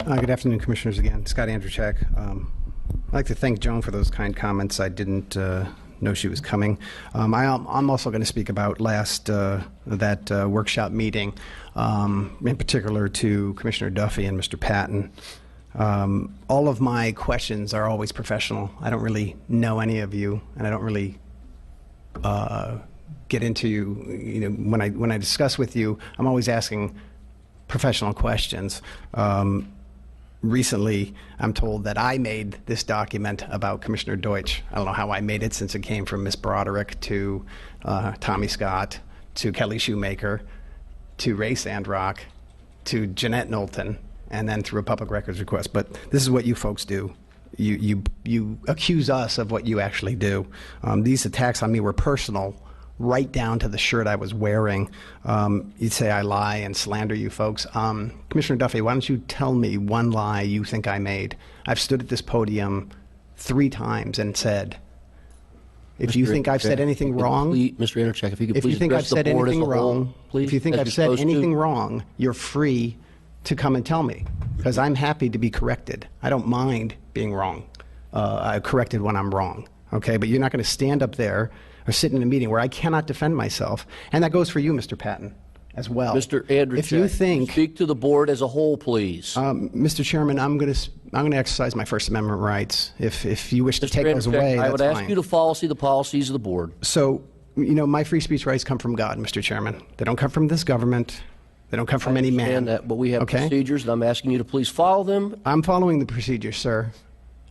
Good afternoon, Commissioners. Again, Scott Andrzejczyk. I'd like to thank Joan for those kind comments. I didn't know she was coming. I'm also going to speak about that workshop meeting, in particular to Commissioner Duffy and Mr. Patton. All of my questions are always professional. I don't really know any of you, and I don't really get into you. When I discuss with you, I'm always asking professional questions. Recently, I'm told that I made this document about Commissioner Deutsch. I don't know how I made it, since it came from Ms. Broderick to Tommy Scott to Kelly Shoemaker to Ray Sandrock to Jeanette Knowlton, and then through a public records request. But this is what you folks do. You accuse us of what you actually do. These attacks on me were personal, right down to the shirt I was wearing. You'd say I lie and slander you folks. Commissioner Duffy, why don't you tell me one lie you think I made? I've stood at this podium 3 times and said, if you think I've said anything wrong, Mr. Andrzejczyk, if you could please address the board as a whole, please. If you think I've said anything wrong, you're free to come and tell me, because I'm happy to be corrected. I don't mind being wrong. I'm corrected when I'm wrong, okay? But you're not going to stand up there or sit in a meeting where I cannot defend myself. And that goes for you, Mr. Patton, as well. Mr. Andrzejczyk, if you think, speak to the board as a whole, please. Mr. Chairman, I'm going to exercise my First Amendment rights. If you wish to take those away, that's fine. I would ask you to follow the policies of the board. So, my free speech rights come from God, Mr. Chairman. They don't come from this government. They don't come from any man. I understand that, but we have procedures, and I'm asking you to please follow them. I'm following the procedures, sir.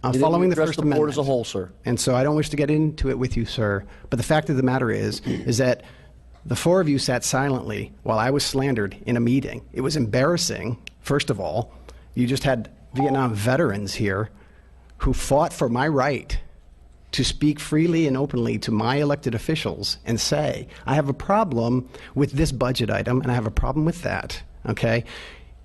I'm following the First Amendment. Board as a whole, sir. And so I don't wish to get into it with you, sir. But the fact of the matter is that the 4 of you sat silently while I was slandered in a meeting. It was embarrassing, first of all. You just had Vietnam veterans here who fought for my right to speak freely and openly to my elected officials and say, I have a problem with this budget item and I have a problem with that, okay?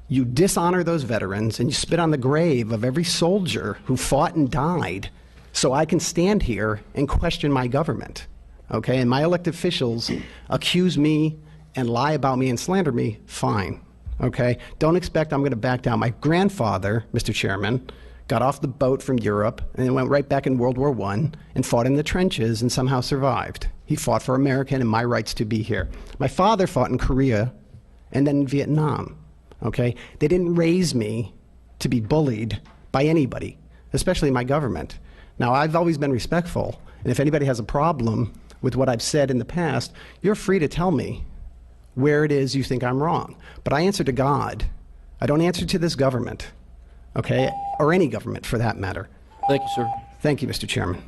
You dishonor those veterans and you spit on the grave of every soldier who fought and died so I can stand here and question my government, okay? And my elected officials accuse me and lie about me and slander me, fine, okay? Don't expect I'm going to back down. My grandfather, Mr. Chairman, got off the boat from Europe and then went right back in World War I and fought in the trenches and somehow survived. He fought for America and my rights to be here. My father fought in Korea and then in Vietnam. Okay? They didn't raise me to be bullied by anybody, especially my government. Now, I've always been respectful, and if anybody has a problem with what I've said in the past, you're free to tell me where it is you think I'm wrong. But I answer to God. I don't answer to this government, okay? Or any government, for that matter. Thank you, sir. Thank you, Mr. Chairman.